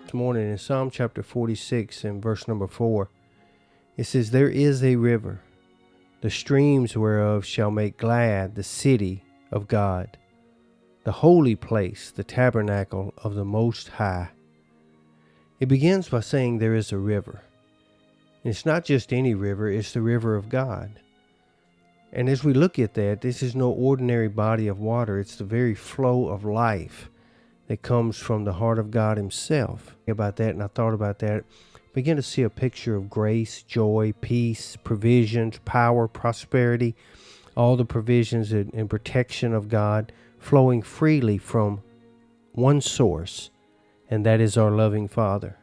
This morning in Psalm chapter 46 and verse number 4, it says, "There is a river, the streams whereof shall make glad the city of God, the holy place, the tabernacle of the Most High." It begins by saying there is a river. And it's not just any river, it's the river of God. And as we look at that, this is no ordinary body of water. It's the very flow of life that comes from the heart of God himself. About that, and I thought about that. Begin to see a picture of grace, joy, peace, provisions, power, prosperity, all the provisions and protection of God flowing freely from one source, and that is our loving Father.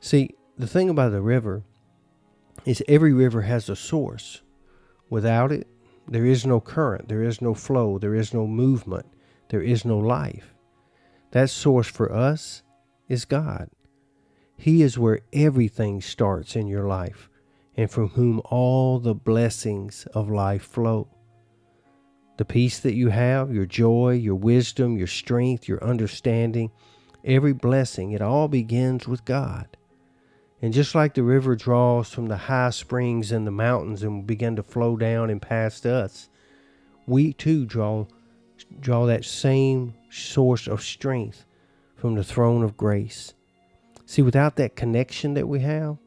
See, the thing about the river is every river has a source. Without it, there is no current, there is no flow, there is no movement, there is no life. That source for us is God. He is where everything starts in your life, and from whom all the blessings of life flow. The peace that you have, your joy, your wisdom, your strength, your understanding, every blessing, it all begins with God. And just like the river draws from the high springs in the mountains and begin to flow down and past us, we too draw that same source of strength from the throne of grace. See, without that connection that we have,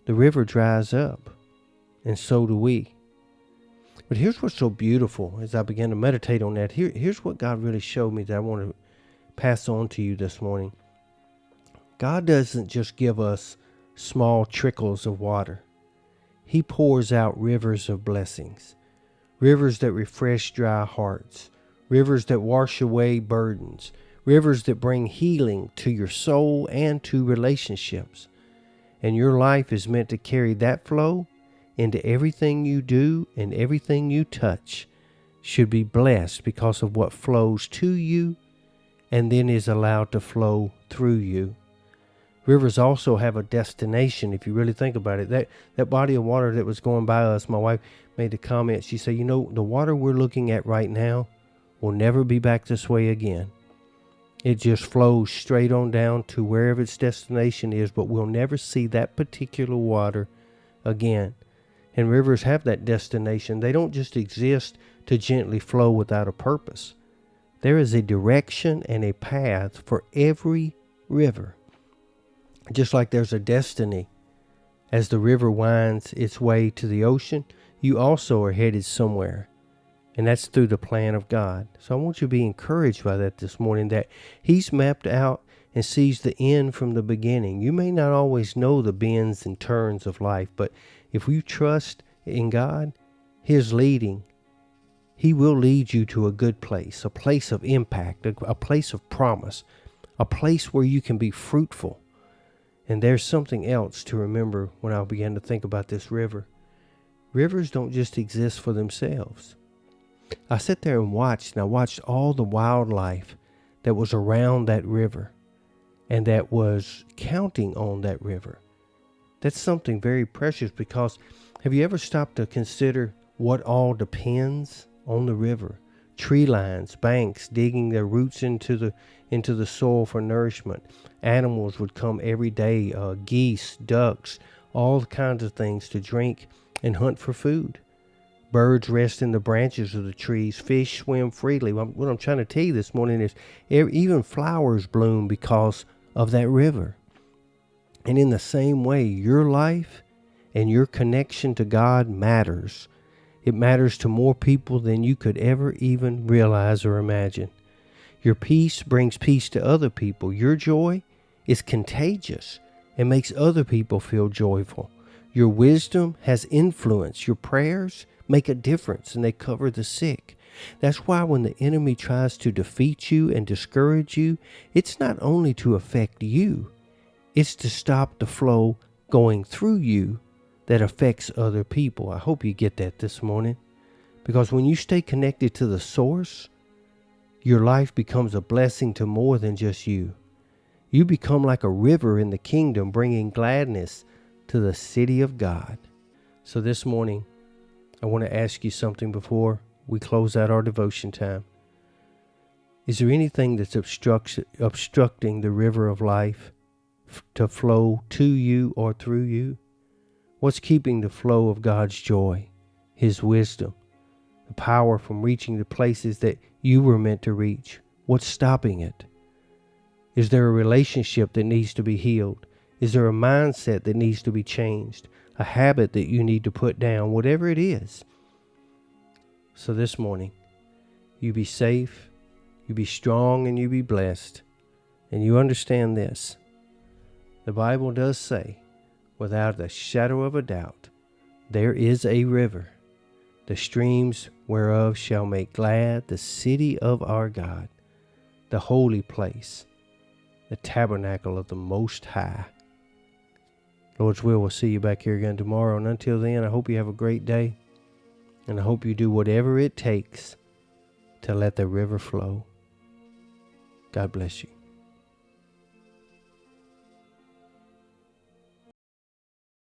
the river dries up, and so do we. But here's what's so beautiful as I began to meditate on that. Here's what God really showed me that I want to pass on to you this morning. God doesn't just give us small trickles of water. He pours out rivers of blessings, rivers that refresh dry hearts, rivers that wash away burdens, rivers that bring healing to your soul and to relationships. And your life is meant to carry that flow into everything you do, and everything you touch should be blessed because of what flows to you and then is allowed to flow through you. Rivers also have a destination, if you really think about it. That body of water that was going by us, my wife made the comment, she said, the water we're looking at right now will never be back this way again. It just flows straight on down to wherever its destination is, but we'll never see that particular water again. And rivers have that destination. They don't just exist to gently flow without a purpose. There is a direction and a path for every river. Just like there's a destiny. As the river winds its way to the ocean, you also are headed somewhere. And that's through the plan of God. So I want you to be encouraged by that this morning, that He's mapped out and sees the end from the beginning. You may not always know the bends and turns of life, but if you trust in God, His leading, He will lead you to a good place, a place of impact, a place of promise, a place where you can be fruitful. And there's something else to remember when I began to think about this river. Rivers don't just exist for themselves. I sat there and I watched all the wildlife that was around that river and that was counting on that river. That's something very precious, because have you ever stopped to consider what all depends on the river? Tree lines, banks digging their roots into the soil for nourishment. Animals would come every day, geese, ducks, all kinds of things to drink and hunt for food. Birds rest in the branches of the trees. Fish swim freely. What I'm trying to tell you this morning is even flowers bloom because of that river. And in the same way, your life and your connection to God matters. It matters to more people than you could ever even realize or imagine. Your peace brings peace to other people. Your joy is contagious and makes other people feel joyful. Your wisdom has influence. Your prayers make a difference, and they cover the sick. That's why when the enemy tries to defeat you and discourage you, it's not only to affect you, it's to stop the flow going through you that affects other people. I hope you get that this morning, because when you stay connected to the source, your life becomes a blessing to more than just you. You become like a river in the kingdom, bringing gladness to the city of God. So this morning, I want to ask you something before we close out our devotion time. Is there anything that's obstructing the river of life to flow to you or through you? What's keeping the flow of God's joy, His wisdom, the power from reaching the places that you were meant to reach? What's stopping it? Is there a relationship that needs to be healed? Is there a mindset that needs to be changed? A habit that you need to put down? Whatever it is. So this morning, you be safe, you be strong, and you be blessed. And you understand this. The Bible does say, without a shadow of a doubt, there is a river, the streams whereof shall make glad the city of our God, the holy place, the tabernacle of the Most High. Lord's will, we'll see you back here again tomorrow. And until then, I hope you have a great day. And I hope you do whatever it takes to let the river flow. God bless you.